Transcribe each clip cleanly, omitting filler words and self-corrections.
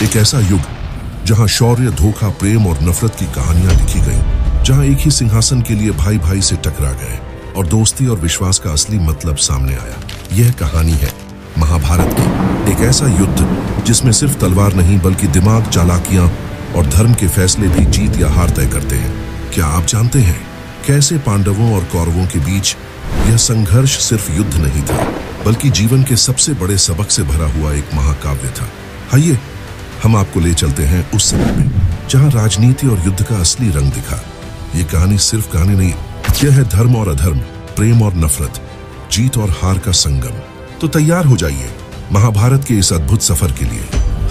एक ऐसा युग जहां शौर्य, धोखा, प्रेम और नफरत की कहानियां लिखी गई, जहां एक ही सिंहासन के लिए भाई भाई से टकरा गए और दोस्ती और विश्वास का असली मतलब सामने आया। यह कहानी है महाभारत की। एक ऐसा युद्ध जिसमें सिर्फ तलवार नहीं बल्कि दिमाग, चालाकियां और धर्म के फैसले भी जीत या हार तय करते हैं। क्या आप जानते हैं कैसे पांडवों और कौरवों के बीच यह संघर्ष सिर्फ युद्ध नहीं था बल्कि जीवन के सबसे बड़े सबक से भरा हुआ एक महाकाव्य था। आइए हम आपको ले चलते हैं उस समय में जहां राजनीति और युद्ध का असली रंग दिखा। ये कहानी सिर्फ कहानी नहीं, यह है धर्म और अधर्म, प्रेम और नफरत, जीत और हार का संगम। तो तैयार हो जाइए महाभारत के इस अद्भुत सफर के लिए।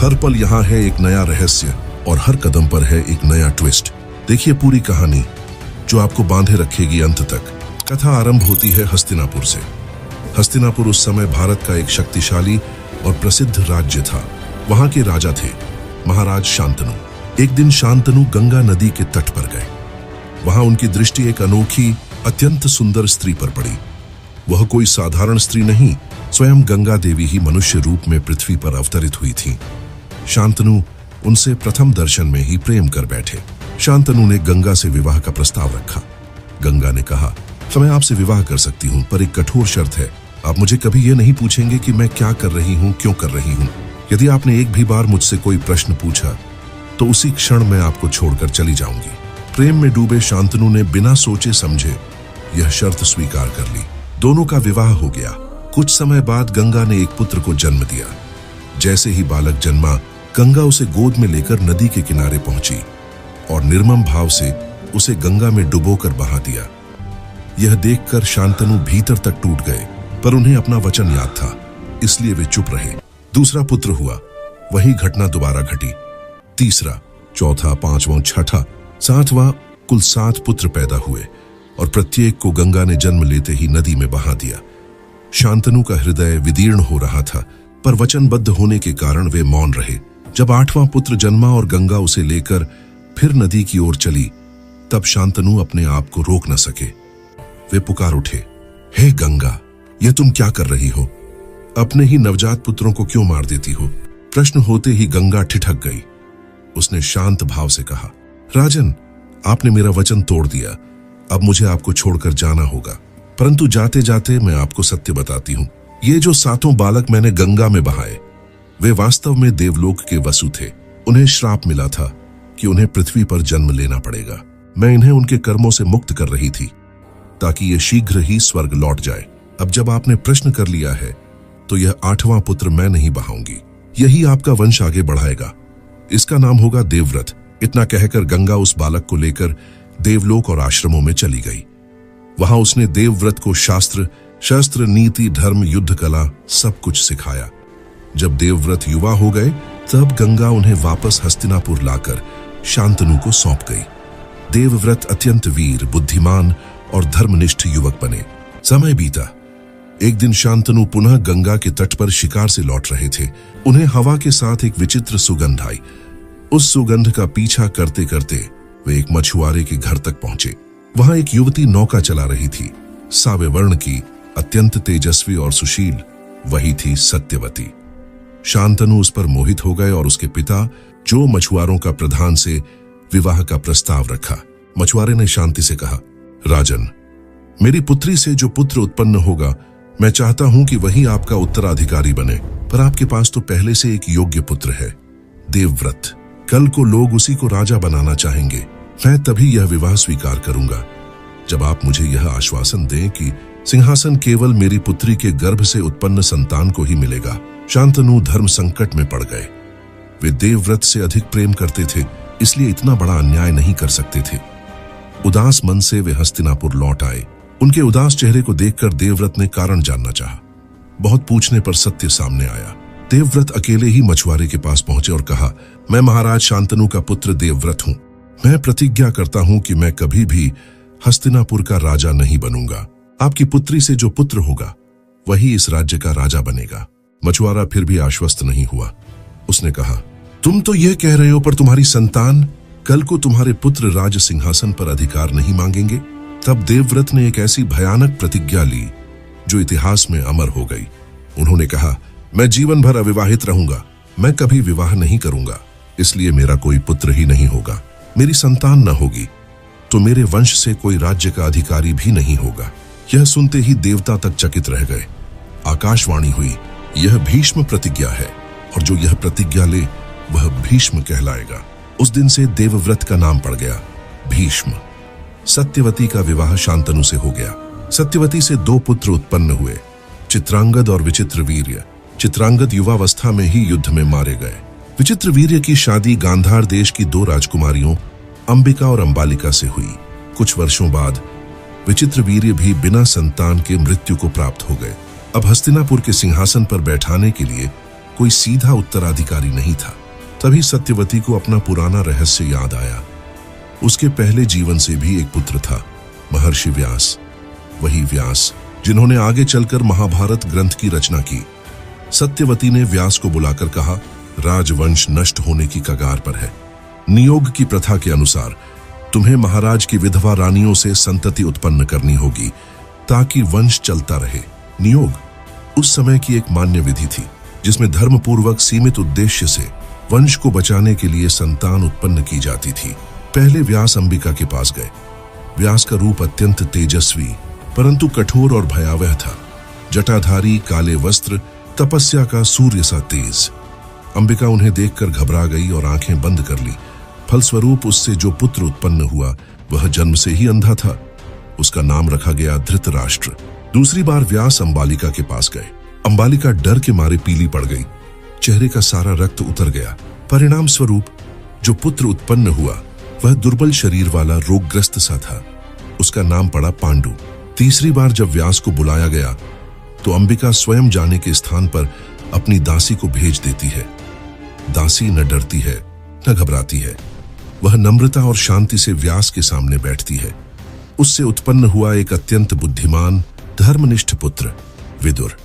हर पल यहाँ है एक नया रहस्य और हर कदम पर है एक नया ट्विस्ट। देखिए पूरी कहानी जो आपको बांधे रखेगी अंत तक। कथा आरंभ होती है हस्तिनापुर से। हस्तिनापुर उस समय भारत का एक शक्तिशाली और प्रसिद्ध राज्य था। वहां के राजा थे महाराज शांतनु। एक दिन शांतनु गंगा नदी के तट पर गए। वहां उनकी दृष्टि एक अनोखी, अत्यंत सुंदर स्त्री पर पड़ी। वह कोई साधारण स्त्री नहीं, स्वयं गंगा देवी ही मनुष्य रूप में पृथ्वी पर अवतरित हुई थी। शांतनु उनसे प्रथम दर्शन में ही प्रेम कर बैठे। शांतनु ने गंगा से विवाह का प्रस्ताव रखा। गंगा ने कहा, मैं आपसे विवाह कर सकती हूँ, पर एक कठोर शर्त है। आप मुझे कभी ये नहीं पूछेंगे कि मैं क्या कर रही हूँ, क्यों कर रही हूँ। यदि आपने एक भी बार मुझसे कोई प्रश्न पूछा तो उसी क्षण मैं आपको छोड़कर चली जाऊंगी। प्रेम में डूबे शांतनु ने बिना सोचे समझे यह शर्त स्वीकार कर ली। दोनों का विवाह हो गया। कुछ समय बाद गंगा ने एक पुत्र को जन्म दिया। जैसे ही बालक जन्मा, गंगा उसे गोद में लेकर नदी के किनारे पहुंची और निर्मम भाव से उसे गंगा में डुबोकर बहा दिया। यह देखकर शांतनु भीतर तक टूट गए, पर उन्हें अपना वचन याद था, इसलिए वे चुप रहे। दूसरा पुत्र हुआ, वही घटना दोबारा घटी। तीसरा, चौथा, पांचवां, छठा, सातवां, कुल 7 पुत्र पैदा हुए और प्रत्येक को गंगा ने जन्म लेते ही नदी में बहा दिया। शांतनु का हृदय विदीर्ण हो रहा था, पर वचनबद्ध होने के कारण वे मौन रहे। जब 8वां पुत्र जन्मा और गंगा उसे लेकर फिर नदी की ओर चली, तब शांतनु अपने आप को रोक न सके। वे पुकार उठे, हे गंगा, यह तुम क्या कर रही हो? अपने ही नवजात पुत्रों को क्यों मार देती हो? प्रश्न होते ही गंगा ठिठक गई। उसने शांत भाव से कहा, राजन, आपने मेरा वचन तोड़ दिया। अब मुझे आपको छोड़कर जाना होगा, परंतु जाते जाते मैं आपको सत्य बताती हूँ। ये जो 7 बालक मैंने गंगा में बहाए, वे वास्तव में देवलोक के वसु थे। उन्हें श्राप मिला था कि उन्हें पृथ्वी पर जन्म लेना पड़ेगा। मैं इन्हें उनके कर्मों से मुक्त कर रही थी ताकि ये शीघ्र ही स्वर्ग लौट जाए। अब जब आपने प्रश्न कर लिया है तो यह 8वां पुत्र मैं नहीं बहाऊंगी। यही आपका वंश आगे बढ़ाएगा। इसका नाम होगा देवव्रत। इतना कहकर गंगा उस बालक को लेकर देवलोक और आश्रमों में चली गई। वहां उसने देवव्रत को शास्त्र, शस्त्र, नीति, धर्म, युद्ध कला सब कुछ सिखाया। जब देवव्रत युवा हो गए, तब गंगा उन्हें वापस हस्तिनापुर लाकर शांतनु को सौंप गई। देवव्रत अत्यंत वीर, बुद्धिमान और धर्मनिष्ठ युवक बने। समय बीता। एक दिन शांतनु पुनः गंगा के तट पर शिकार से लौट रहे थे। उन्हें हवा के साथ एक विचित्र सुगंध आई। उस सुगंध का पीछा करते करते वे एक मछुआरे के घर तक पहुंचे। वहां एक युवती नौका चला रही थी, सावे वर्ण की, अत्यंत तेजस्वी और सुशील। वही थी सत्यवती। शांतनु उस पर मोहित हो गए और उसके पिता, जो मछुआरों का प्रधान, से विवाह का प्रस्ताव रखा। मछुआरे ने शांति से कहा, राजन, मेरी पुत्री से जो पुत्र उत्पन्न होगा, मैं चाहता हूं कि वही आपका उत्तराधिकारी बने, पर आपके पास तो पहले से एक योग्य पुत्र है, देवव्रत। कल को लोग उसी को राजा बनाना चाहेंगे। मैं तभी यह विवाह स्वीकार करूंगा जब आप मुझे यह आश्वासन दें कि सिंहासन केवल मेरी पुत्री के गर्भ से उत्पन्न संतान को ही मिलेगा। शांतनु धर्म संकट में पड़ गए। वे देवव्रत से अधिक प्रेम करते थे, इसलिए इतना बड़ा अन्याय नहीं कर सकते थे। उदास मन से वे हस्तिनापुर लौट आए। उनके उदास चेहरे को देखकर देवव्रत ने कारण जानना चाहा। बहुत पूछने पर सत्य सामने आया। देवव्रत अकेले ही मछुआरे के पास पहुंचे और कहा, मैं महाराज शांतनु का पुत्र देवव्रत हूं। मैं प्रतिज्ञा करता हूं कि मैं कभी भी हस्तिनापुर का राजा नहीं बनूंगा। आपकी पुत्री से जो पुत्र होगा, वही इस राज्य का राजा बनेगा। मछुआरा फिर भी आश्वस्त नहीं हुआ। उसने कहा, तुम तो यह कह रहे हो, पर तुम्हारी संतान? कल को तुम्हारे पुत्र राज सिंहासन पर अधिकार नहीं मांगेंगे। तब देवव्रत ने एक ऐसी भयानक प्रतिज्ञा ली जो इतिहास में अमर हो गई। उन्होंने कहा, मैं जीवन भर अविवाहित रहूंगा। मैं कभी विवाह नहीं करूंगा, इसलिए मेरा कोई पुत्र ही नहीं होगा। मेरी संतान न होगी तो मेरे वंश से कोई राज्य का अधिकारी भी नहीं होगा। यह सुनते ही देवता तक चकित रह गए। आकाशवाणी हुई, यह भीष्म प्रतिज्ञा है और जो यह प्रतिज्ञा ले वह भीष्म कहलाएगा। उस दिन से देवव्रत का नाम पड़ गया भीष्म। सत्यवती का विवाह शांतनु से हो गया। सत्यवती से 2 पुत्र उत्पन्न हुए, चित्रांगद और विचित्रवीर्य। चित्रांगद युवावस्था में ही युद्ध में मारे गए। विचित्रवीर्य की शादी गांधार देश की 2 राजकुमारियों अंबिका और अंबालिका से हुई। कुछ वर्षों बाद विचित्रवीर्य भी बिना संतान के मृत्यु को प्राप्त हो गए। अब हस्तिनापुर के सिंहासन पर बैठाने के लिए कोई सीधा उत्तराधिकारी नहीं था। तभी सत्यवती को अपना पुराना रहस्य याद आया। उसके पहले जीवन से भी एक पुत्र था, महर्षि व्यास। वही व्यास जिन्होंने आगे चलकर महाभारत ग्रंथ की रचना की। सत्यवती ने व्यास को बुलाकर कहा, राजवंश नष्ट होने की कगार पर है। नियोग की प्रथा के अनुसार तुम्हें महाराज की विधवा रानियों से संतति उत्पन्न करनी होगी ताकि वंश चलता रहे। नियोग उस समय की एक मान्य विधि थी जिसमें धर्मपूर्वक सीमित उद्देश्य से वंश को बचाने के लिए संतान उत्पन्न की जाती थी। पहले व्यास अंबिका के पास गए। व्यास का रूप अत्यंत तेजस्वी परंतु कठोर और भयावह था। जटाधारी, काले वस्त्र, तपस्या का सूर्य सा तेज। अंबिका उन्हें देखकर घबरा गई और आंखें बंद कर ली। फलस्वरूप उससे जो पुत्र उत्पन्न हुआ वह जन्म से ही अंधा था। उसका नाम रखा गया धृतराष्ट्र। दूसरी बार व्यास अंबालिका के पास गए। अंबालिका डर के मारे पीली पड़ गई, चेहरे का सारा रक्त उतर गया। परिणाम स्वरूप जो पुत्र उत्पन्न हुआ वह दुर्बल शरीर वाला रोगग्रस्त सा था। उसका नाम पड़ा पांडु। तीसरी बार जब व्यास को बुलाया गया तो अंबिका स्वयं जाने के स्थान पर अपनी दासी को भेज देती है। दासी न डरती है न घबराती है। वह नम्रता और शांति से व्यास के सामने बैठती है। उससे उत्पन्न हुआ एक अत्यंत बुद्धिमान धर्मनिष्ठ पुत्र विदुर।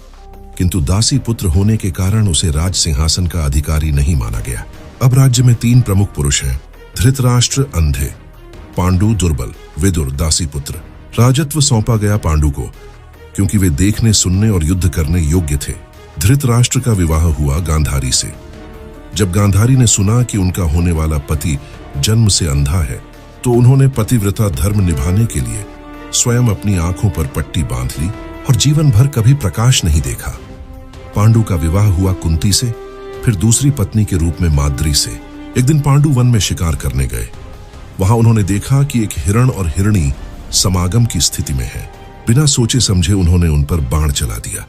किंतु दासी पुत्र होने के कारण उसे राज सिंहासन का अधिकारी नहीं माना गया। अब राज्य में 3 प्रमुख पुरुष हैं, धृतराष्ट्र अंधे, पांडु दुर्बल, विदुर दासी पुत्र। राजत्व सौंपा गया पांडु को क्योंकि वे देखने, सुनने और युद्ध करने योग्य थे। धृतराष्ट्र का विवाह हुआ गांधारी से। जब गांधारी ने सुना कि उनका होने वाला पति जन्म से अंधा है तो उन्होंने पतिव्रता धर्म निभाने के लिए स्वयं अपनी आंखों पर पट्टी बांध ली और जीवन भर कभी प्रकाश नहीं देखा। पांडु का विवाह हुआ कुंती से, फिर दूसरी पत्नी के रूप में माद्री से। एक दिन पांडु वन में शिकार करने गए। वहां उन्होंने देखा कि एक हिरण और हिरणी समागम की स्थिति में है। बिना सोचे समझे उन्होंने उन पर बाण चला दिया।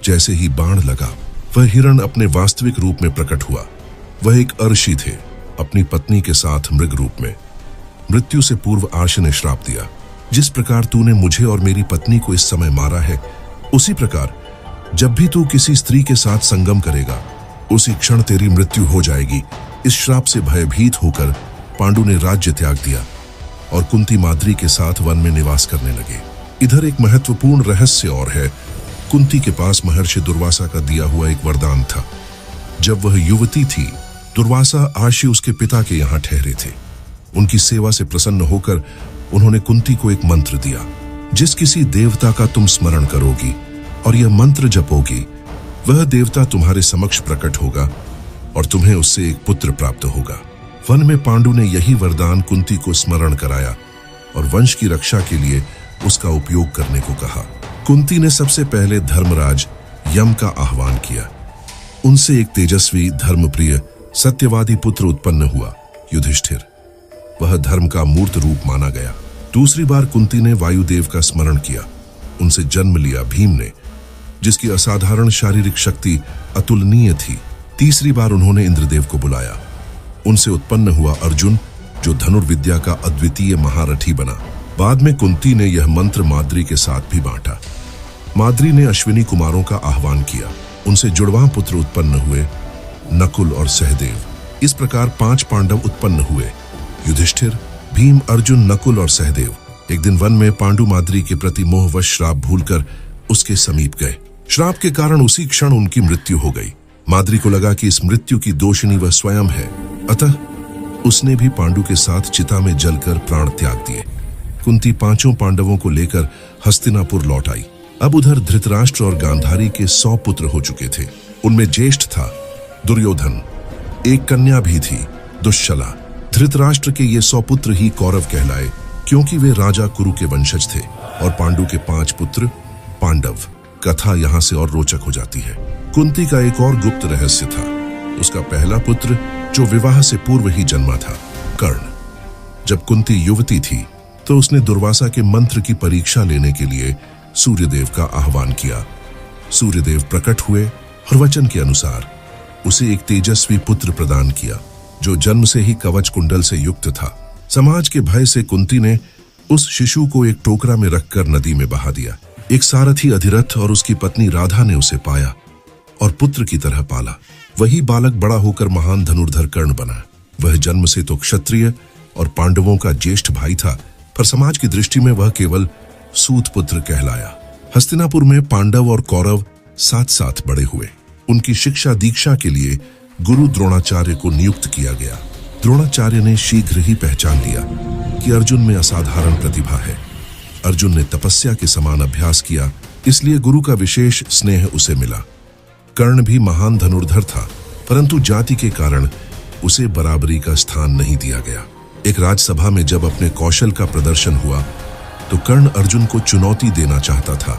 जैसे ही बाण लगा वह हिरण अपने वास्तविक रूप में प्रकट हुआ। वह एक अर्षि थे, अपनी पत्नी के साथ मृग रूप में। मृत्यु से पूर्व आर्ष ने श्राप दिया, जिस प्रकार तूने मुझे और मेरी पत्नी को इस समय मारा है, उसी प्रकार जब भी तू किसी स्त्री के साथ संगम करेगा उसी क्षण तेरी मृत्यु हो जाएगी। इस श्राप से भयभीत होकर पांडु ने राज्य त्याग दिया और कुंती माद्री के साथ वन में निवास करने लगे। इधर एक महत्वपूर्ण रहस्य और है। कुंती के पास महर्षि दुर्वासा का दिया हुआ एक वरदान था। जब वह युवती थी, दुर्वासा आशी उसके पिता के यहाँ ठहरे थे। उनकी सेवा से प्रसन्न होकर उन्होंने कुंती को एक मंत्र दिया, जिस किसी देवता का तुम स्मरण करोगी और यह मंत्र जपोगी, वह देवता तुम्हारे समक्ष प्रकट होगा और तुम्हें उससे एक पुत्र प्राप्त होगा। वन में पांडु ने यही वरदान कुंती को स्मरण कराया और वंश की रक्षा के लिए उसका उपयोग करने को कहा। कुंती ने सबसे पहले धर्मराज यम का आह्वान किया। उनसे एक तेजस्वी, धर्मप्रिय, सत्यवादी पुत्र उत्पन्न हुआ, युधिष्ठिर। वह धर्म का मूर्त रूप माना गया। दूसरी बार कुंती ने वायुदेव का स्मरण किया। उनसे जन्म लिया भीम ने, जिसकी असाधारण शारीरिक शक्ति अतुलनीय थी। तीसरी बार उन्होंने इंद्रदेव को बुलाया। उनसे उत्पन्न हुआ अर्जुन, जो धनुर्विद्या का अद्वितीय महारथी बना। बाद में कुंती ने यह मंत्र माद्री के साथ भी बांटा। माद्री ने अश्विनी कुमारों का आह्वान किया। उनसे जुड़वां पुत्र उत्पन्न हुए, नकुल और सहदेव। इस प्रकार 5 पांडव उत्पन्न हुए, युधिष्ठिर, भीम, अर्जुन, नकुल और सहदेव। एक दिन वन में पांडु माद्री के प्रति मोहवश श्राप भूलकर उसके समीप गए। श्राप के कारण उसी क्षण उनकी मृत्यु हो गई। माद्री को लगा कि इस मृत्यु की दोषिणी वह स्वयं है, अतः उसने भी पांडु के साथ चिता में जलकर प्राण त्याग दिए। कुंती 5 पांडवों को लेकर हस्तिनापुर लौट आई। अब उधर धृतराष्ट्र और गांधारी के 100 पुत्र हो चुके थे। उनमें ज्येष्ठ था दुर्योधन, एक कन्या भी थी, दुश्शला। धृतराष्ट्र के ये 100 पुत्र ही कौरव कहलाए, क्योंकि वे राजा कुरु के वंशज थे। और पांडु के 5 पुत्र पांडव। कथा यहां से और रोचक हो जाती है। कुंती का एक और गुप्त रहस्य था। उसका पहला पुत्र जो विवाह से पूर्व ही जन्मा था, कर्ण। जब कुंती युवती थी तो उसने दुर्वासा के मंत्र की परीक्षा लेने के लिए सूर्यदेव का आह्वान किया। सूर्यदेव प्रकट हुए और वचन के अनुसार उसे एक तेजस्वी पुत्र प्रदान किया, जो जन्म से ही कवच कुंडल से युक्त था। समाज के भय से कुंती ने उस शिशु को एक टोकरा में रखकर नदी में बहा दिया। एक सारथी अधिरथ और उसकी पत्नी राधा ने उसे पाया और पुत्र की तरह पाला। वही बालक बड़ा होकर महान धनुर्धर कर्ण बना। वह जन्म से तो क्षत्रिय और पांडवों का ज्येष्ठ भाई था, पर समाज की दृष्टि में वह केवल सूत पुत्र कहलाया। हस्तिनापुर में पांडव और कौरव साथ साथ बड़े हुए। उनकी शिक्षा दीक्षा के लिए गुरु द्रोणाचार्य को नियुक्त किया गया। द्रोणाचार्य ने शीघ्र ही पहचान लिया कि अर्जुन में असाधारण प्रतिभा है। अर्जुन ने तपस्या के समान अभ्यास किया, इसलिए गुरु का विशेष स्नेह उसे मिला। कर्ण भी महान धनुर्धर था, परंतु जाति के कारण उसे बराबरी का स्थान नहीं दिया गया। एक राजसभा में जब अपने कौशल का प्रदर्शन हुआ तो कर्ण अर्जुन को चुनौती देना चाहता था,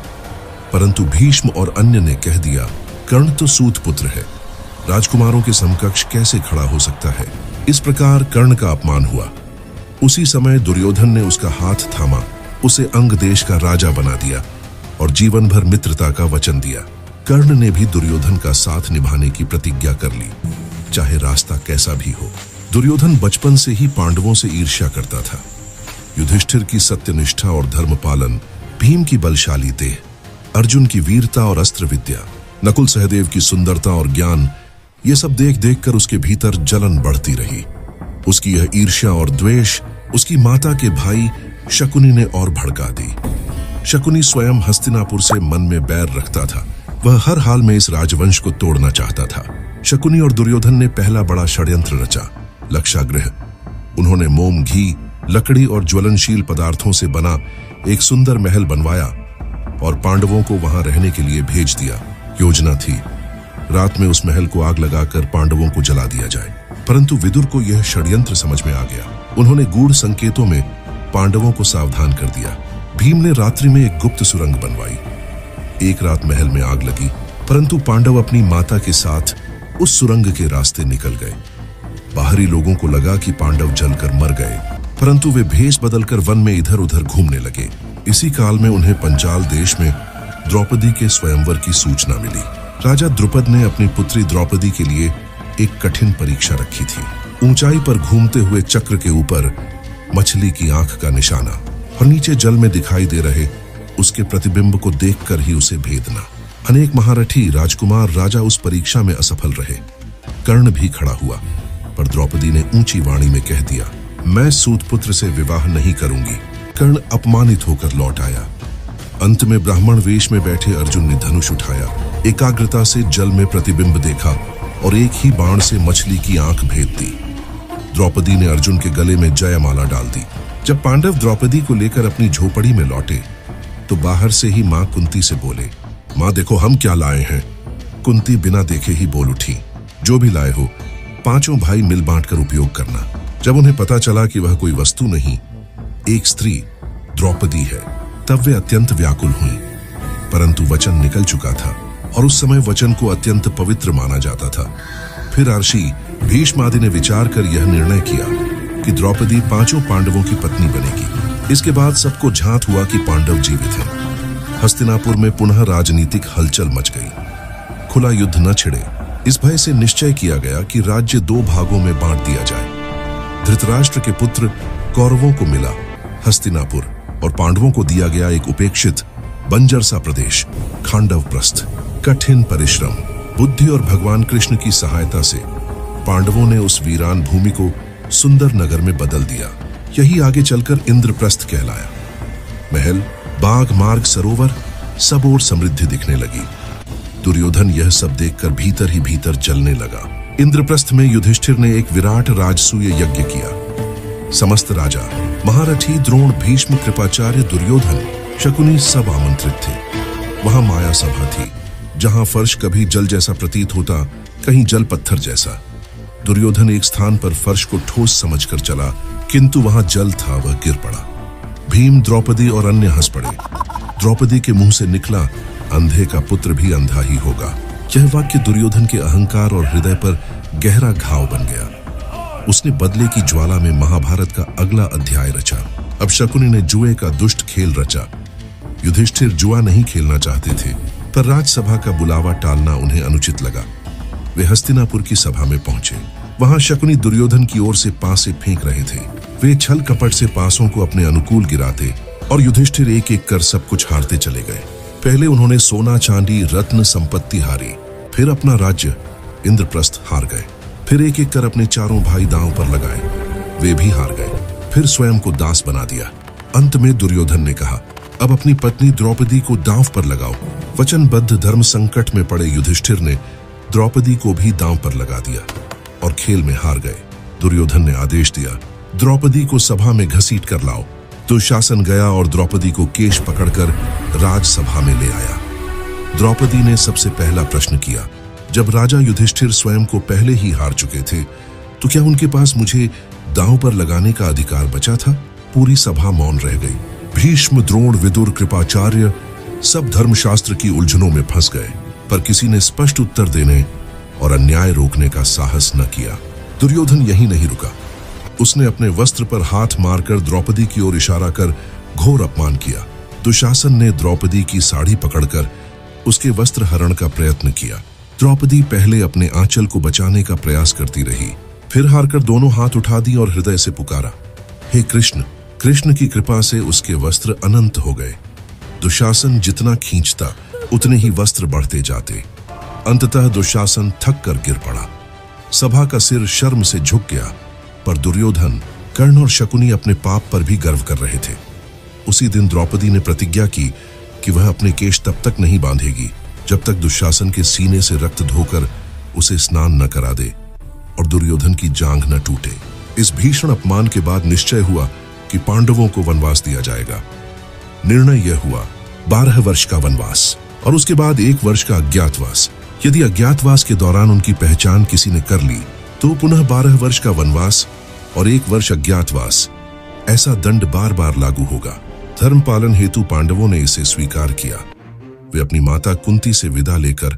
परंतु भीष्म और अन्य ने कह दिया, कर्ण तो सूत पुत्र है, राजकुमारों के समकक्ष कैसे खड़ा हो सकता है। इस प्रकार कर्ण का अपमान हुआ। उसी समय दुर्योधन ने उसका हाथ थामा, उसे अंग देश का राजा बना दिया और जीवन भर मित्रता का वचन दिया। कर्ण ने भी दुर्योधन का साथ निभाने की प्रतिज्ञा कर ली, चाहे रास्ता कैसा भी हो। दुर्योधन बचपन से ही पांडवों से ईर्ष्या करता था। युधिष्ठिर की सत्यनिष्ठा और धर्म पालन, भीम की बलशाली देह, अर्जुन की वीरता और अस्त्र विद्या, नकुल सहदेव की सुंदरता और ज्ञान, ये सब देख देख कर उसके भीतर जलन बढ़ती रही। उसकी यह ईर्ष्या और द्वेष उसकी माता के भाई शकुनी ने और भड़का दी। शकुनी स्वयं हस्तिनापुर से मन में बैर रखता था। वह हर हाल में इस राजवंश को तोड़ना चाहता था। शकुनी और दुर्योधन ने पहला बड़ा षड्यंत्र रचा, लक्षागृह। उन्होंने मोम, घी, लकड़ी और ज्वलनशील पदार्थों से बना एक सुंदर महल बनवाया और पांडवों को वहां रहने के लिए भेज दिया। योजना थी, रात में उस महल को आग लगाकर पांडवों को जला दिया जाए, परंतु विदुर को यह षड्यंत्र समझ में आ गया। उन्होंने गूढ़ संकेतों में पांडवों को सावधान कर दिया। भीम ने रात्रि में एक गुप्त सुरंग बनवाई। एक रात महल में आग लगी, परंतु पांडव अपनी माता के साथ उस सुरंग के रास्ते निकल गए। बाहरी लोगों को लगा कि पांडव जलकर मर गए, परंतु वे भेष बदलकर वन में इधर उधर घूमने लगे। इसी काल में उन्हें पंचाल देश में द्रौपदी के स्वयंवर की सूचना मिली। राजा द्रुपद ने अपनी पुत्री द्रौपदी के लिए एक कठिन परीक्षा रखी थी। ऊंचाई पर घूमते हुए चक्र के ऊपर मछली की आंख का निशाना और नीचे जल में दिखाई दे रहे उसके प्रतिबिंब को देखकर ही उसे भेदना। अनेक महारथी राजकुमार राजा उस परीक्षा में असफल रहे। कर्ण भी खड़ा हुआ, पर द्रौपदी ने ऊंची वाणी में कह दिया, मैं सूतपुत्र से विवाह नहीं करूंगी। कर्ण अपमानित होकर लौट आया। अंत में ब्राह्मण वेश में बैठे अर्जुन ने धनुष उठाया, एकाग्रता से जल में प्रतिबिंब देखा और एक ही बाण से मछली की आंख भेद दी। द्रौपदी ने अर्जुन के गले में जयमाला डाल दी। जब पांडव द्रौपदी को लेकर अपनी झोपड़ी में लौटे तो बाहर से ही मां कुंती से बोले, मां देखो हम क्या लाए हैं। कुंती बिना देखे ही बोल उठी, जो भी लाए हो 5 भाई मिल बांट कर उपयोग करना। जब उन्हें पता चला कि वह कोई वस्तु नहीं, एक स्त्री द्रौपदी है, तब वे अत्यंत व्याकुल हुई। परंतु वचन निकल चुका था और उस समय वचन को अत्यंत पवित्र माना जाता था। फिर ऋषि भीष्म आदि ने विचार कर यह निर्णय किया कि द्रौपदी 5 पांडवों की पत्नी बनेगी। इसके बाद सबको झांत हुआ कि पांडव जीवित हैं। हस्तिनापुर में पुनः राजनीतिक हलचल मच गई। खुला युद्ध न छिड़े, इस भय से निश्चय किया गया कि राज्य 2 भागों में बांट दिया जाए। धृतराष्ट्र के पुत्र कौरवों को मिला हस्तिनापुर और पांडवों को दिया गया एक उपेक्षित बंजर सा प्रदेश खांडवप्रस्थ। कठिन परिश्रम, बुद्धि और भगवान कृष्ण की सहायता से पांडवों ने उस वीरान भूमि को सुंदर नगर में बदल दिया। यही आगे चलकर इंद्रप्रस्थ कहलाया। महल, बाग, मार्ग, सरोवर, सब ओर समृद्धि दिखने लगी। दुर्योधन यह सब देखकर भीतर ही भीतर जलने लगा। इंद्रप्रस्थ में युधिष्ठिर ने एक विराट राजसूय यज्ञ किया। समस्त राजा, महारथी, द्रोण, भीष्म, कृपाचार्य, दुर्योधन, शकुनी सब आमंत्रित थे। वहां माया सभा थी, जहां फर्श कभी जल जैसा प्रतीत होता कहीं जल पत्थर जैसा। दुर्योधन एक स्थान पर फर्श को ठोस समझकर चला, किंतु वहां जल था, वह गिर पड़ा। भीम, द्रौपदी और अन्य हंस पड़े। द्रौपदी के मुंह से निकला, अंधे का पुत्र भी अंधा ही होगा। यह वाक्य दुर्योधन के अहंकार और हृदय पर गहरा घाव बन गया। उसने बदले की ज्वाला में महाभारत का अगला अध्याय रचा। अब शकुनी ने जुए का दुष्ट खेल रचा। युधिष्ठिर जुआ नहीं खेलना चाहते थे, पर राजसभा का बुलावा टालना उन्हें अनुचित लगा। वे हस्तिनापुर की सभा में पहुंचे। वहां शकुनी दुर्योधन की ओर से पासे फेंक रहे थे। वे छल कपट से पासों को अपने अनुकूल गिराते और युधिष्ठिर एक एक कर सब कुछ हारते चले गए। पहले उन्होंने सोना, चांदी, रत्न संपत्ति हारी, फिर अपना राज्य इंद्रप्रस्थ हार गए। फिर एक एक कर अपने चारों भाई दांव पर लगाए, वे भी हार गए। फिर स्वयं को दास बना दिया। अंत में दुर्योधन ने कहा, अब अपनी पत्नी द्रौपदी को दांव पर लगाओ। वचनबद्ध धर्म संकट में पड़े युधिष्ठिर ने द्रौपदी को भी दांव पर लगा दिया और खेल में हार गए। दुर्योधन ने आदेश दिया, द्रौपदी को सभा में घसीट कर लाओ। दुशासन गया और द्रौपदी को केश पकड़कर राजसभा में ले आया। द्रौपदी ने सबसे पहला प्रश्न किया, जब राजा युधिष्ठिर स्वयं को पहले ही हार चुके थे, तो क्या उनके पास मुझे दांव पर लगाने का अधिकार बचा था? पूरी सभा मौन रह गई। भीष्म, द्रोण, विदुर, कृपाचार्य सब धर्मशास्त्र की उलझनों में फंस गए, पर किसी ने स्पष्ट उत्तर देने और अन्याय रोकने का साहस न किया। दुर्योधन यहीं नहीं रुका। उसने अपने वस्त्र पर हाथ मारकर द्रौपदी की ओर इशारा कर घोर अपमान किया। दुशासन ने द्रौपदी की साड़ी पकड़कर उसके वस्त्र हरण का प्रयत्न किया। द्रौपदी पहले अपने आंचल को बचाने का प्रयास करती रही, फिर हारकर दोनों हाथ उठा दी और हृदय से पुकारा, हे कृष्ण। कृष्ण की कृपा से उसके वस्त्र अनंत हो गए। दुशासन जितना खींचता उतने ही वस्त्र बढ़ते जाते। अंततः दुशासन थक कर गिर पड़ा। सभा का सिर शर्म से झुक गया, पर दुर्योधन, कर्ण और शकुनी अपने पाप पर भी गर्व कर रहे थे। उसी दिन द्रौपदी ने प्रतिज्ञा की कि वह अपने केश तब तक नहीं बांधेगी जब तक दुशासन के सीने से रक्त धोकर उसे स्नान न करा दे और दुर्योधन की जांघ न टूटे। इस भीषण अपमान के बाद निश्चय हुआ कि पांडवों को वनवास दिया जाएगा। निर्णय यह हुआ 12 वर्ष का वनवास और उसके बाद 1 वर्ष का अज्ञातवास। यदि अज्ञातवास के दौरान उनकी पहचान किसी ने कर ली तो पुनः 12 वर्ष का वनवास और 1 वर्ष अज्ञातवास। ऐसा दंड बार बार लागू होगा। धर्म पालन हेतु पांडवों ने इसे स्वीकार किया। वे अपनी माता कुंती से विदा लेकर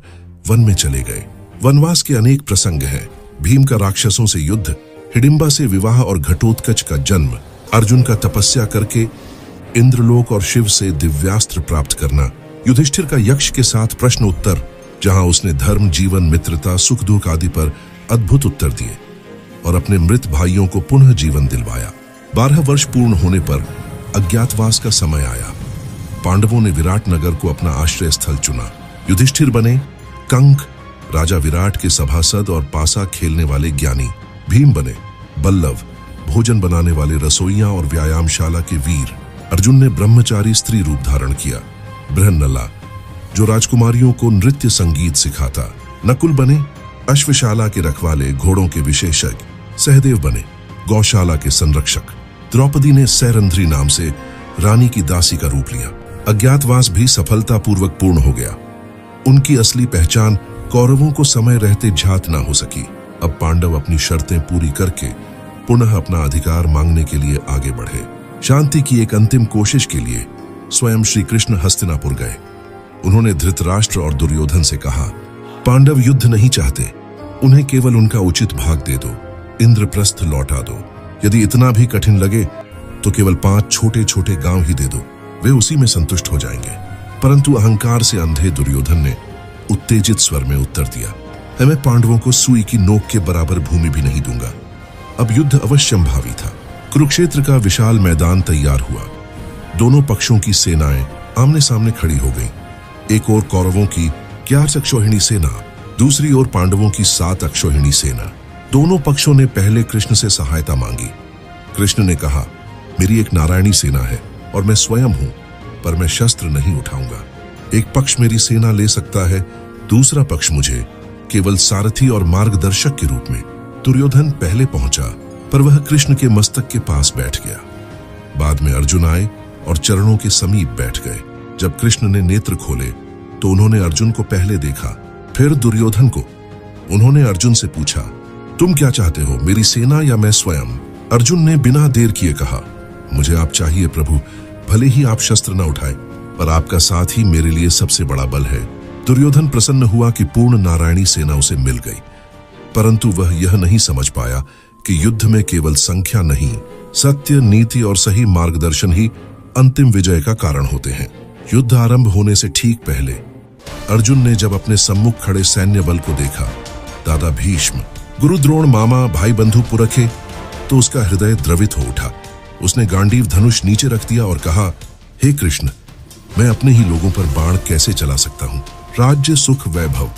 वन में चले गए। वनवास के अनेक प्रसंग हैं। भीम का राक्षसों से युद्ध, हिडिंबा से विवाह और घटोत्कच का जन्म, अर्जुन का तपस्या करके इंद्रलोक और शिव से दिव्यास्त्र प्राप्त करना, युधिष्ठिर का यक्ष के साथ प्रश्न उत्तर, जहां उसने धर्म, जीवन, मित्रता, सुख दुख आदि पर अद्भुत उत्तर दिए और अपने मृत भाइयों को पुनः जीवन दिलवाया। 12 वर्ष पूर्ण होने पर अज्ञातवास का समय आया। पांडवों ने विराट नगर को अपना आश्रय स्थल चुना। युधिष्ठिर बने कंक, राजा विराट के सभासद और पासा खेलने वाले ज्ञानी। भीम बने बल्लभ, भोजन बनाने वाले रसोइया और व्यायामशाला के वीर। अर्जुन ने ब्रह्मचारी स्त्री रूप धारण किया। बृहन्नला, जो राजकुमारियों को नृत्य संगीत सिखाता। नकुल बने अश्वशाला के रखवाले, घोड़ों के विशेषज्ञ। सहदेव बने गौशाला के संरक्षक। द्रौपदी ने सैरंध्री नाम से रानी की दासी का रूप लिया। अज्ञातवास भी सफलतापूर्वक पूर्ण हो गया। उनकी असली पहचान कौरवों को समय रहते झात ना हो सकी। अब पांडव अपनी शर्तें पूरी करके पुनः अपना अधिकार मांगने के लिए आगे बढ़े। शांति की एक अंतिम कोशिश के लिए स्वयं श्री कृष्ण हस्तिनापुर गए। उन्होंने धृतराष्ट्र और दुर्योधन से कहा, पांडव युद्ध नहीं चाहते, उन्हें केवल उनका उचित भाग दे दो, इंद्रप्रस्थ लौटा दो। यदि इतना भी कठिन लगे तो केवल 5 छोटे छोटे गांव ही दे दो, वे उसी में संतुष्ट हो जाएंगे। परंतु अहंकार से अंधे दुर्योधन ने उत्तेजित स्वर में उत्तर दिया, मैं पांडवों को सुई की नोक के बराबर भूमि भी नहीं दूंगा। अब युद्ध अवश्यंभावी था। कुरुक्षेत्र का विशाल मैदान तैयार हुआ। दोनों पक्षों की सेनाएं आमने सामने खड़ी हो गईं। एक ओर कौरवों की 11 अक्षौहिणी सेना, दूसरी ओर पांडवों की 7 अक्षौहिणी सेना। दोनों पक्षों ने पहले कृष्ण से सहायता मांगी। कृष्ण ने कहा, मेरी एक नारायणी सेना है और मैं स्वयं हूं, पर मैं शस्त्र नहीं उठाऊंगा। एक पक्ष मेरी सेना ले सकता है, दूसरा पक्ष मुझे केवल सारथी और मार्गदर्शक के रूप में। दुर्योधन पहले पहुंचा, पर वह कृष्ण के मस्तक के पास बैठ गया। बाद में अर्जुन आए और चरणों के समीप बैठ गए। जब कृष्ण ने नेत्र खोले तो उन्होंने अर्जुन को पहले देखा, फिर दुर्योधन को। उन्होंने अर्जुन से पूछा, तुम क्या चाहते हो, मेरी सेना या मैं स्वयं? अर्जुन ने बिना देर किए कहा, मुझे आप चाहिए प्रभु, भले ही आप शस्त्र न उठाए, पर आपका साथ ही मेरे लिए सबसे बड़ा बल है। दुर्योधन प्रसन्न हुआ कि पूर्ण नारायणी सेना उसे मिल गई, परंतु वह यह नहीं समझ पाया कि युद्ध में केवल संख्या नहीं, सत्य, नीति और सही मार्गदर्शन ही अंतिम विजय का कारण होते हैं। युद्ध आरंभ होने से ठीक पहले अर्जुन ने जब अपने सम्मुख खड़े सैन्य बल को देखा, दादा भीष्म, गुरु द्रोण, मामा, भाई बंधु पुरखे, तो उसका हृदय द्रवित हो उठा। उसने गांडीव धनुष नीचे रख दिया और कहा, हे कृष्ण, मैं अपने ही लोगों पर बाण कैसे चला सकता हूँ? राज्य, सुख, वैभव,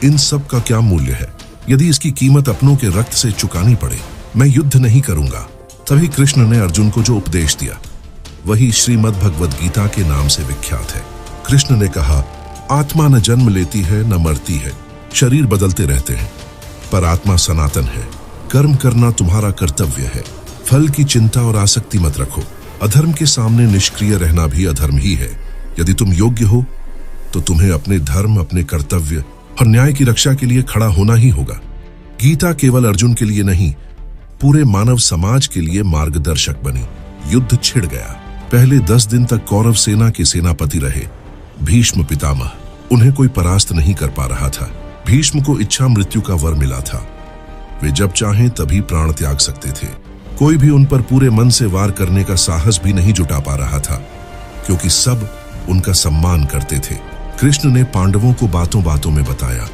इन सब का क्या मूल्य है? यदि इसकी कीमत अपनों के रक्त से चुकानी पड़े, मैं युद्ध नहीं करूंगा। तभी कृष्ण ने अर्जुन को जो उपदेश दिया वही श्रीमद् भगवद गीता के नाम से विख्यात है। कृष्ण ने कहा, आत्मा न जन्म लेती है न मरती है, शरीर बदलते रहते हैं, पर आत्मा सनातन है। कर्म करना तुम्हारा कर्तव्य है, फल की चिंता और आसक्ति मत रखो। अधर्म के सामने निष्क्रिय रहना भी अधर्म ही है। यदि तुम योग्य हो तो तुम्हें अपने धर्म, अपने कर्तव्य और न्याय की रक्षा के लिए खड़ा होना ही होगा। गीता केवल अर्जुन के लिए नहीं, पूरे मानव समाज के लिए मार्गदर्शक बनी। युद्ध छिड़ गया। पहले 10 दिन तक कौरव सेना के सेनापति रहे भीष्म पितामह। उन्हें कोई परास्त नहीं कर पा रहा था। भीष्म को इच्छा मृत्यु का वर मिला था। वे जब चाहें तभी प्राण त्याग सकते थे। कोई भी उन पर पूरे मन से वार करने का साहस भी नहीं जुटा पा रहा था, क्योंकि सब उनका सम्मान करते थे। कृष्ण ने पांडवों को बातों बातों में बताया,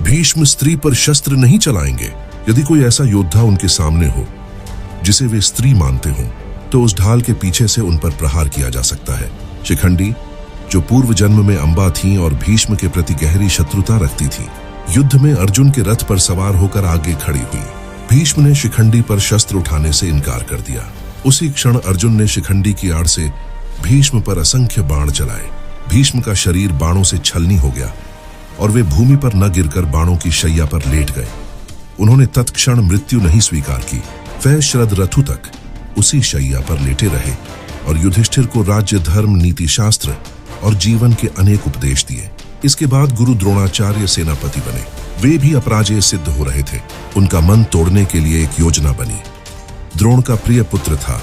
भीष्म स्त्री पर शस्त्र नहीं चलाएंगे। यदि कोई ऐसा योद्धा उनके सामने हो जिसे वे स्त्री मानते हों, तो उस ढाल के पीछे से उन पर प्रहार किया जा सकता है। शिखंडी, जो पूर्व जन्म में अंबा थीं और भीष्म के प्रति गहरी शत्रुता रखती थीं, युद्ध में अर्जुन के रथ पर सवार होकर आगे खड़ी हुई। भीष्म ने शिखंडी पर शस्त्र उठाने से इनकार कर दिया। उसी क्षण अर्जुन ने शिखंडी की आड़ से भीष्म पर असंख्य बाण चलाए। भीष्म का शरीर बाणों से छलनी हो गया और वे भूमि पर न गिरकर बाणों की शैया पर लेट गए। उन्होंने तत्क्षण मृत्यु नहीं स्वीकार की। वह शरदरथु तक उसी शैया पर लेटे रहे और युधिष्ठिर को राज्य, धर्म, नीति शास्त्र और जीवन के अनेक उपदेश दिए। इसके बाद गुरु द्रोणाचार्य सेनापति बने। वे भी अपराजय सिद्ध हो रहे थे। उनका मन तोड़ने के लिए एक योजना बनी। द्रोण का प्रिय पुत्र था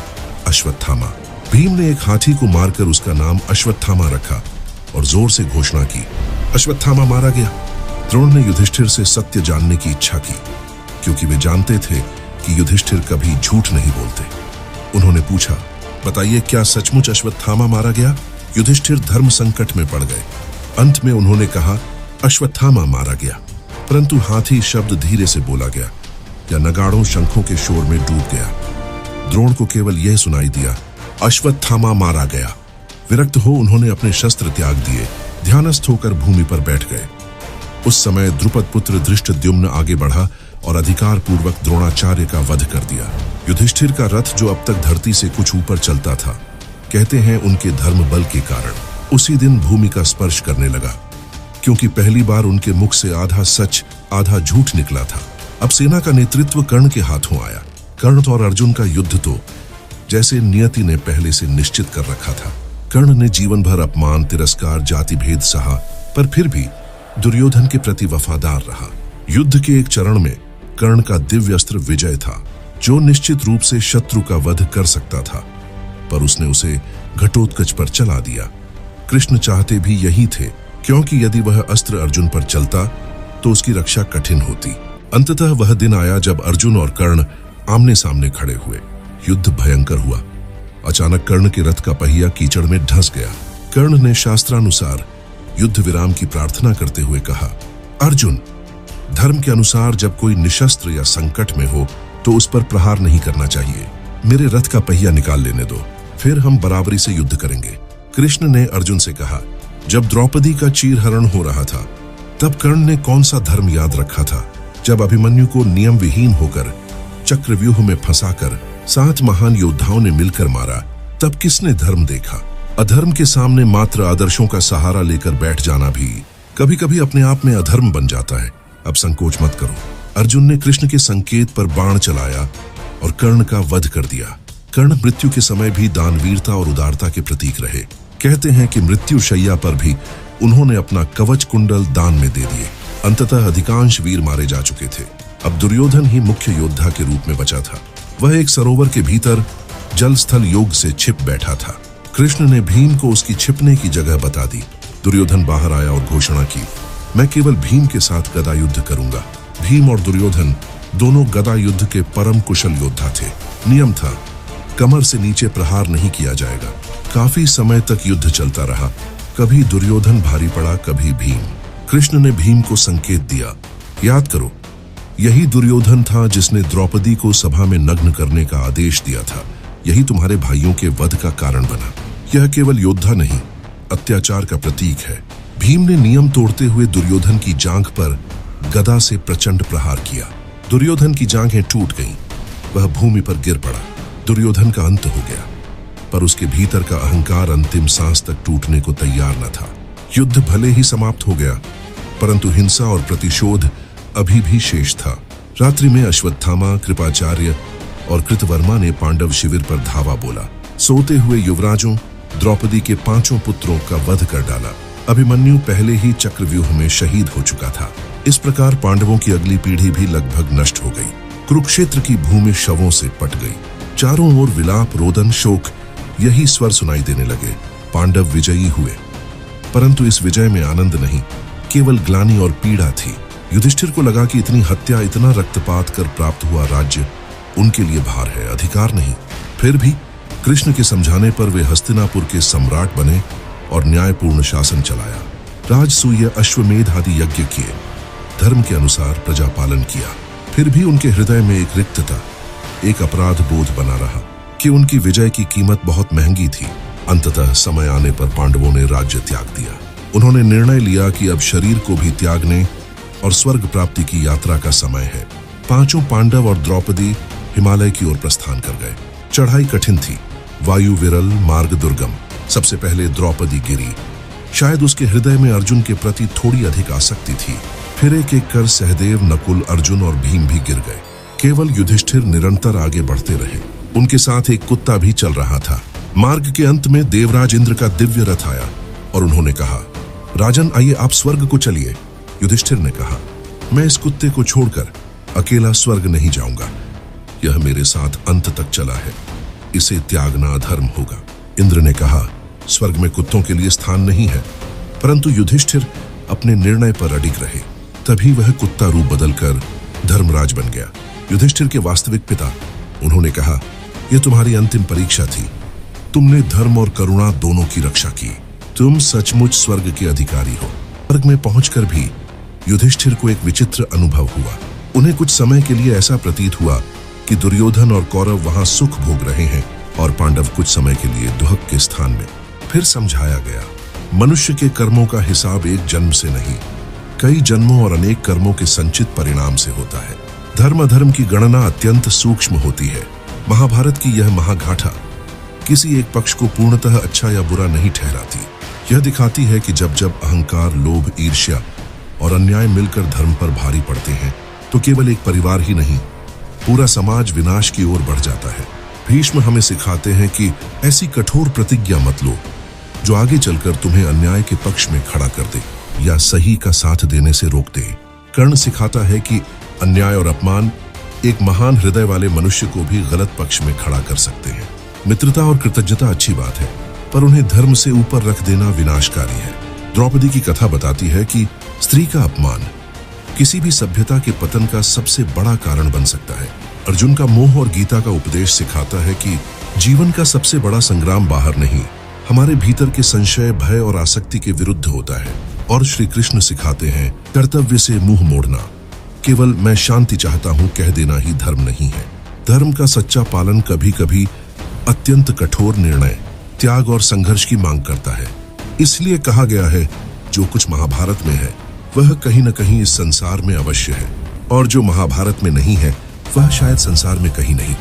अश्वत्थामा। भीम ने एक हाथी को मारकर उसका नाम अश्वत्थामा रखा और जोर से घोषणा की, अश्वत्थामा मारा गया। द्रोण ने युधिष्ठिर से सत्य जानने की इच्छा की, क्योंकि वे जानते थे कि युधिष्ठिर कभी झूठ नहीं बोलते। उन्होंने पूछा, बताइए, क्या सचमुच अश्वत्थामा मारा गया? युधिष्ठिर धर्म संकट में पड़ गए। अंत में उन्होंने कहा, अश्वत्थामा मारा गया। परंतु हाथी शब्द धीरे से बोला गया या नगाड़ों, शंखों के शोर में डूब गया। द्रोण को केवल यह सुनाई दिया, अश्वत्थामा मारा गया। विरक्त हो उन्होंने अपने शस्त्र त्याग दिए, ध्यानस्थ होकर भूमि पर बैठ गए। उस समय द्रुपद पुत्र धृष्टद्युम्न आगे बढ़ा और अधिकार पूर्वक द्रोणाचार्य का वध कर दिया। युधिष्ठिर का रथ, जो अब तक धरती से कुछ ऊपर चलता था, कहते हैं उनके धर्म बल के कारण उसी दिन भूमि का स्पर्श करने लगा, क्योंकि पहली बार उनके मुख से आधा सच आधा झूठ निकला था। अब सेना का नेतृत्व कर्ण के हाथों आया। कर्ण और अर्जुन का युद्ध तो जैसे नियति ने पहले से निश्चित कर रखा था। कर्ण ने जीवन भर अपमान, तिरस्कार, जाति भेद सहा, पर फिर भी दुर्योधन के प्रति वफादार रहा। युद्ध के एक चरण में कर्ण का दिव्य अस्त्र विजय था, जो निश्चित रूप से शत्रु का वध कर सकता था, पर उसने उसे घटोत्कच पर चला दिया। कृष्ण चाहते भी यही थे, क्योंकि यदि वह अस्त्र अर्जुन पर चलता तो उसकी रक्षा कठिन होती। अंततः वह दिन आया जब अर्जुन और कर्ण आमने सामने खड़े हुए। युद्ध भयंकर हुआ। अचानक कर्ण के रथ का पहिया कीचड़ में धंस गया। कर्ण ने शास्त्रानुसार युद्ध विराम की प्रार्थना करते हुए कहा, अर्जुन, धर्म के अनुसार जब कोई निशस्त्र या संकट में हो तो उस पर प्रहार नहीं करना चाहिए। मेरे रथ का पहिया निकाल लेने दो, फिर हम बराबरी से युद्ध करेंगे। कृष्ण ने अर्जुन से कहा, जब द्रौपदी का चीरहरण हो रहा था तब कर्ण ने कौन सा धर्म याद रखा था? जब अभिमन्यु को नियम विहीन होकर चक्रव्यूह में फंसाकर 7 महान योद्धाओं ने मिलकर मारा, तब किसने धर्म देखा? अधर्म के सामने मात्र आदर्शों का सहारा लेकर बैठ जाना भी कभी कभी अपने आप में अधर्म बन जाता है। अब संकोच मत करो। अर्जुन ने कृष्ण के संकेत पर बाण चलाया और कर्ण का वध कर दिया। कर्ण मृत्यु के समय भी दानवीरता और उदारता के प्रतीक रहे। कहते हैं कि मृत्यु शैया पर भी उन्होंने अपना कवच कुंडल दान में दे दिए। अंततः अधिकांश वीर मारे जा चुके थे। अब दुर्योधन ही मुख्य योद्धा के रूप में बचा था। वह एक सरोवर के भीतर जल स्थल योग से छिप बैठा था। कृष्ण ने भीम को उसकी छिपने की जगह बता दी। दुर्योधन बाहर आया और घोषणा की, मैं केवल भीम के साथ गदा युद्ध करूंगा। भीम और दुर्योधन दोनों गदा युद्ध के परम कुशल योद्धा थे। नियम था, कमर से नीचे प्रहार नहीं किया जाएगा। काफी समय तक युद्ध चलता रहा। कभी दुर्योधन भारी पड़ा, कभी भीम। कृष्ण ने भीम को संकेत दिया, याद करो, यही दुर्योधन था जिसने द्रौपदी को सभा में नग्न करने का आदेश दिया था। यही तुम्हारे भाइयों के वध का कारण बना। यह केवल योद्धा नहीं, अत्याचार का प्रतीक है। भीम ने नियम तोड़ते हुए दुर्योधन की जांघ पर गदा से प्रचंड प्रहार किया। दुर्योधन की जांघें टूट गईं। वह भूमि पर गिर पड़ा। दुर्योधन का अंत हो गया, पर उसके भीतर का अहंकार अंतिम सांस तक टूटने को तैयार न था। युद्ध भले ही समाप्त हो गया, परंतु हिंसा और प्रतिशोध अभी भी शेष था। रात्रि में अश्वत्थामा, कृपाचार्य और कृतवर्मा ने पांडव शिविर पर धावा बोला। सोते हुए युवराजों, द्रौपदी के 5 पुत्रों का वध कर डाला। अभिमन्यु पहले ही चक्रव्यूह में शहीद हो चुका था। इस प्रकार पांडवों की अगली पीढ़ी भी लगभग नष्ट हो गई। कुरुक्षेत्र की भूमि शवों से पट गई। चारों ओर विलाप, रोदन, शोक, यही स्वर सुनाई देने लगे। पांडव विजयी हुए, परंतु इस विजय में आनंद नहीं, केवल ग्लानि और पीड़ा थी। युधिष्ठिर को लगा कि इतनी हत्या, इतना रक्तपात कर प्राप्त हुआ राज्य उनके लिए भार है, अधिकार नहीं। फिर भी कृष्ण के समझाने पर वे हस्तिनापुर के सम्राट बने और न्यायपूर्ण शासन चलाया। राजसूय, अश्वमेध आदि यज्ञ किए, धर्म के अनुसार प्रजा पालन किया। फिर भी उनके हृदय में एक रिक्तता, एक अपराध बोध बना रहा कि उनकी विजय की कीमत बहुत महंगी थी। अंततः समय आने पर पांडवों ने राज्य त्याग दिया। उन्होंने निर्णय लिया कि अब शरीर को भी त्यागने और स्वर्ग प्राप्ति की यात्रा का समय है। 5 पांडव और द्रौपदी हिमालय की ओर प्रस्थान कर गए। चढ़ाई कठिन थी, वायु विरल, मार्ग दुर्गम। सबसे पहले द्रौपदी गिरी। शायद उसके हृदय में अर्जुन के प्रति थोड़ी अधिक आसक्ति थी। फिर एक एक कर सहदेव, नकुल, अर्जुन और भीम भी गिर गए। केवल युधिष्ठिर निरंतर आगे बढ़ते रहे। उनके साथ एक कुत्ता भी चल रहा था। मार्ग के अंत में देवराज इंद्र का दिव्य रथ आया और उन्होंने कहा, राजन आइए, आप स्वर्ग को चलिए। युधिष्ठिर ने कहा, मैं इस कुत्ते को छोड़कर अकेला स्वर्ग नहीं जाऊंगा। यह मेरे साथ अंत तक चला है, इसे त्यागना अधर्म होगा। इंद्र ने कहा, स्वर्ग में कुत्तों के लिए स्थान नहीं है। परंतु युधिष्ठिर अपने निर्णय पर अडिग रहे। तभी वह कुत्ता रूप बदलकर धर्मराज बन गया, युधिष्ठिर के वास्तविक पिता। उन्होंने कहा, यह तुम्हारी अंतिम परीक्षा थी। तुमने धर्म और करुणा दोनों की रक्षा की। तुम सचमुच स्वर्ग के अधिकारी हो। स्वर्ग में पहुंचकर भी युधिष्ठिर को एक विचित्र अनुभव हुआ। उन्हें कुछ समय के लिए ऐसा प्रतीत हुआ कि दुर्योधन और कौरव वहां सुख भोग रहे हैं और पांडव कुछ समय के लिए दुहक के स्थान में। फिर समझाया गया, मनुष्य के कर्मों का हिसाब एक जन्म से नहीं, कई जन्मों और अनेक कर्मों के संचित परिणाम से होता है। धर्म अधर्म की गणना अत्यंत सूक्ष्म होती है। महाभारत की यह महागाथा किसी एक पक्ष को पूर्णतः अच्छा या बुरा नहीं ठहराती। यह दिखाती है कि जब जब अहंकार, लोभ, ईर्ष्या और अन्याय मिलकर धर्म पर भारी पड़ते हैं तो केवल एक परिवार ही नहीं, पूरा समाज विनाश की ओर बढ़ जाता है। भीष्म हमें सिखाते हैं कि ऐसी कठोर प्रतिज्ञा मत लो जो आगे चलकर तुम्हें अन्याय के पक्ष में खड़ा कर दे या सही का साथ देने से रोक दे। कर्ण सिखाता है कि अन्याय और अपमान एक महान हृदय वाले मनुष्य को भी गलत पक्ष में खड़ा कर सकते हैं। मित्रता और कृतज्ञता अच्छी बात है, पर उन्हें धर्म से ऊपर रख देना विनाशकारी है। द्रौपदी की कथा बताती है कि स्त्री का अपमान किसी भी सभ्यता के पतन का सबसे बड़ा कारण बन सकता है। अर्जुन का मोह और गीता का उपदेश सिखाता है कि जीवन का सबसे बड़ा संग्राम बाहर नहीं, हमारे भीतर के संशय, भय और आसक्ति के विरुद्ध होता है। और श्री कृष्ण सिखाते हैं, कर्तव्य से मुंह मोड़ना, केवल मैं शांति चाहता हूं कह देना ही धर्म नहीं है। धर्म का सच्चा पालन कभी कभी अत्यंत कठोर निर्णय, त्याग और संघर्ष की मांग करता है। इसलिए कहा गया है, जो कुछ महाभारत में है वह कहीं न कहीं इस संसार में अवश्य है, और जो महाभारत में नहीं है वह शायद संसार में कहीं नहीं।